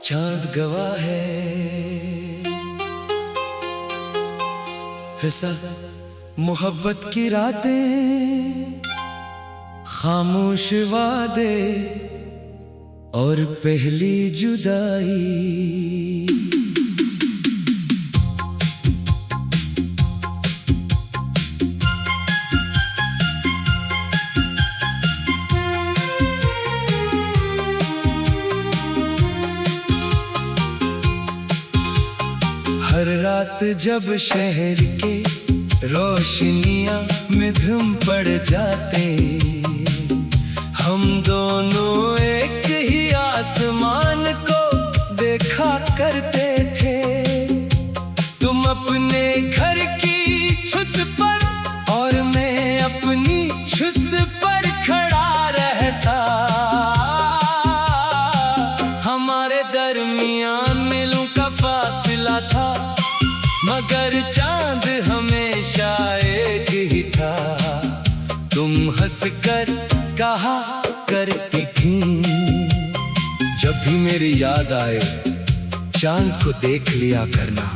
चांद गवाह है मोहब्बत की रातें, खामोश वादे और पहली जुदाई। हर रात जब शहर के रोशनियां में धुम पड़ जाते, हम दोनों एक ही आसमान को देखा करते थे। तुम अपने घर की छत पर और मैं अपनी छत पर खड़ा रहता। हमारे दरमियान मीलों का फासला था, मगर चांद हमेशा एक ही था। तुम हंसकर कहा करती थी, जब भी मेरी याद आए चांद को देख लिया करना।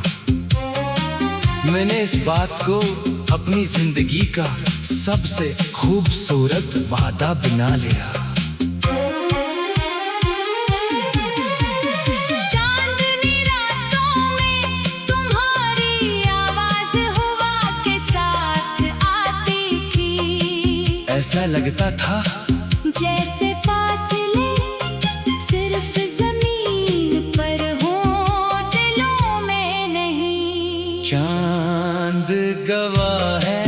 मैंने इस बात को अपनी जिंदगी का सबसे खूबसूरत वादा बना लिया। ऐसा लगता था जैसे फासले सिर्फ जमीन पर हों, दिलों में नहीं। चांद गवाह है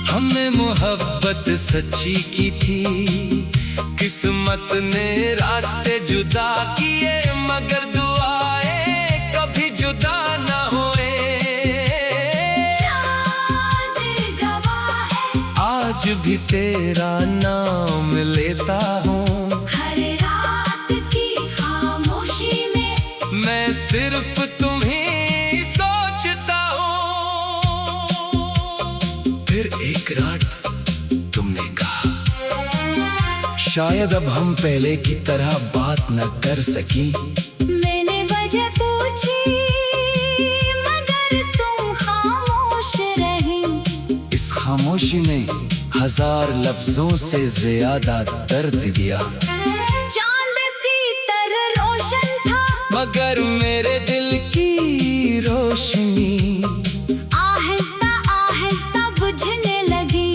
हमें मोहब्बत सच्ची की थी। किस्मत ने रास्ते जुदा किए, मगर दुआएं कभी जुदा ना हुए। आज भी तेरा नाम लेता हूँ, हर रात की खामोशी में मैं सिर्फ तुम्हीं सोचता हूँ। फिर एक रात तुमने कहा, शायद अब हम पहले की तरह बात न कर सकी। मैंने वजह पूछी, मगर तुम खामोश रही। इस खामोशी ने हजार लफ्जों से ज्यादा दर्द दिया। चांद सी तरह रोशन था, मगर मेरे दिल की रोशनी आहिस्ता आहिस्ता बुझने लगी।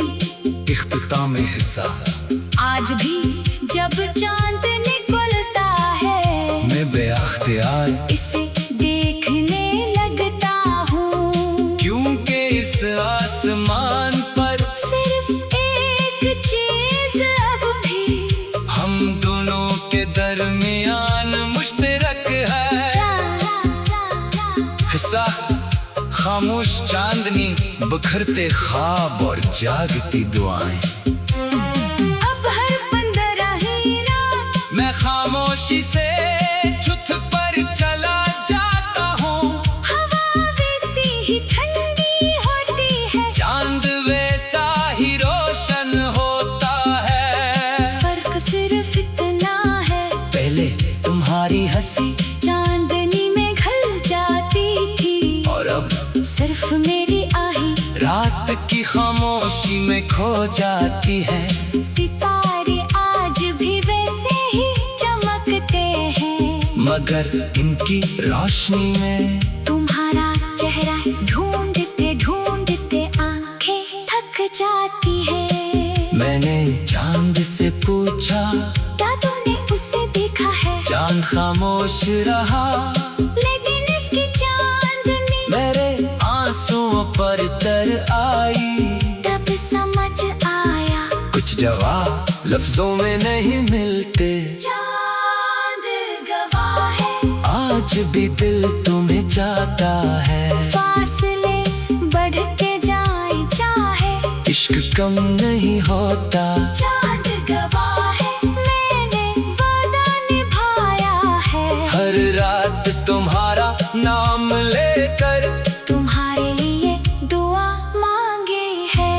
इख्तिताम हिस्सा आज भी जब चांद निकलता है, मैं बेअख्तियार इसे देखने लगता हूँ। क्योंकि इस आसमान पर सिर्फ एक चीज अब भी हम दोनों के दरमियान मुश्तरक है। हिस्सा खामोश चांदनी, बखरते ख्वाब और जागती दुआएं। अब हर 15 ही रात मैं खामोशी से छत पर चला जाता हूँ। हवा वैसी ही ठंडी होती है, चांद वैसा ही रोशन होता है। फर्क सिर्फ इतना है, पहले तुम्हारी हंसी चांदनी में घल जाती थी, और अब सिर्फ मेरी आही रात की खामोशी में खो जाती है। सितारे आज भी वैसे ही चमकते हैं, मगर इनकी रोशनी में तुम्हारा चेहरा ढूंढते ढूंढते आंखें थक जाती है। मैंने चांद से पूछा, क्या तूने उसे देखा है? चांद खामोश रहा, लेकिन इसकी चांदनी मेरे आंसुओं पर तर आई। तब समझ आया, कुछ जवाब लफ्जों में नहीं मिलते। चांद गवाह है, आज भी दिल तुम्हें चाहता है। फासले बढ़ते जाए चाहे, इश्क कम नहीं होता। चांद गवाह है, मैंने वादा निभाया है। हर रात तुम्हारा नाम लेकर तुम्हारे लिए दुआ मांगे है।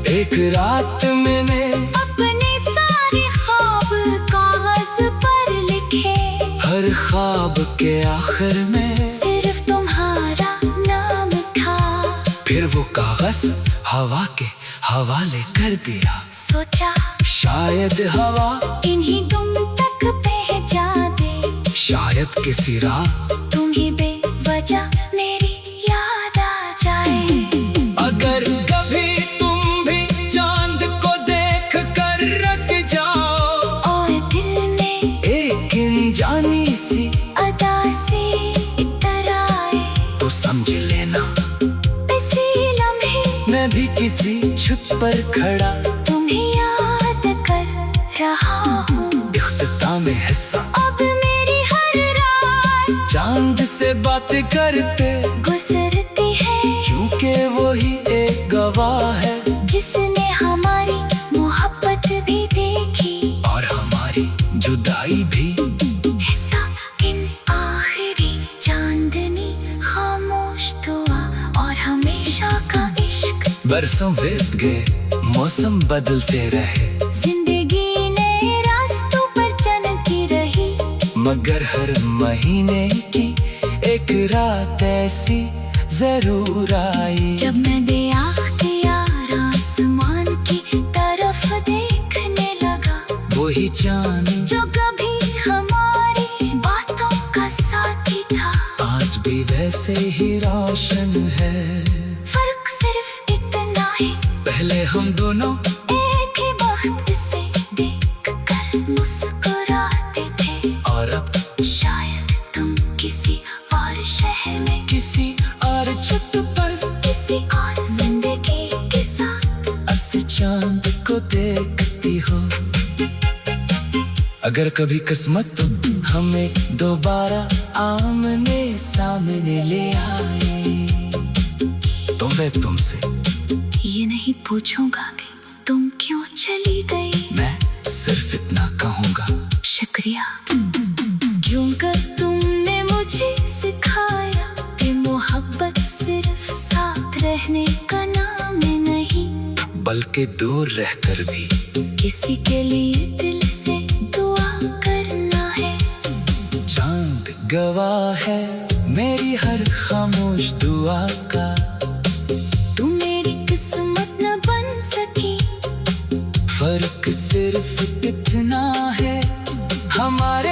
एक रात मैंने अपने सारे ख्वाब कागज पर लिखे, हर ख्वाब के आखिर में सिर्फ तुम्हारा नाम था। फिर वो कागज हवा के हवाले कर दिया। सोचा शायद हवा इन्हीं तुम तक पहुंचा दे। शायद किसी राह तुम्हें बेवजह मेरी याद आ जाए। अगर कभी तुम भी चांद को देख कर रख जाओ और दिल में एक अनजानी सी अदा से इतर आए, तो समझ लेना इसी लम्हे मैं भी किसी छत पर खड़ा तुम्हें याद कर रहा हूँ। इख्तिताम हिस्सा अब मेरी हर रात चांद से बात करते, गुजरती है क्योंकि वो ही एक गवाह है जिसने हमारी मोहब्बत भी देखी और हमारी जुदाई भी। हिस्सा इन आखिरी चांदनी, खामोश दुआ और हमेशा का इश्क। बरसों बीत गए, मौसम बदलते रहे, जिंदगी नए रास्तों पर चलती रही, मगर हर महीने की एक रात ऐसी जरूर आई जब मैं बेअख्तियार आसमान की तरफ देखने लगा। वही चांद जो कभी हमारी बातों का साथी था, आज भी वैसे ही रोशन है। फर्क सिर्फ इतना है, पहले हम दोनों एक ही वक्त से देख कर मुस्कुराते थे, और अब शायद तुम किसी और शहर में, किसी और छत पर किसी और जिंदगी के साथ अस चांद को देखती हो। अगर कभी किस्मत हमें दोबारा आमने सामने ले आए, तो मैं तुमसे ये नहीं पूछूंगा कि तुम क्यों चली गई। मैं सिर्फ इतना कहूँगा, शुक्रिया, क्योंकि तुमने मुझे सिखाया कि मोहब्बत सिर्फ साथ रहने का नाम नहीं, बल्कि दूर रहकर भी किसी के लिए दिल से दुआ करना है। चांद गवाह है मेरी हर खामोश दुआ का। तुम मेरी किस्मत न बन सकी, फर्क सिर्फ इतना है, हमारे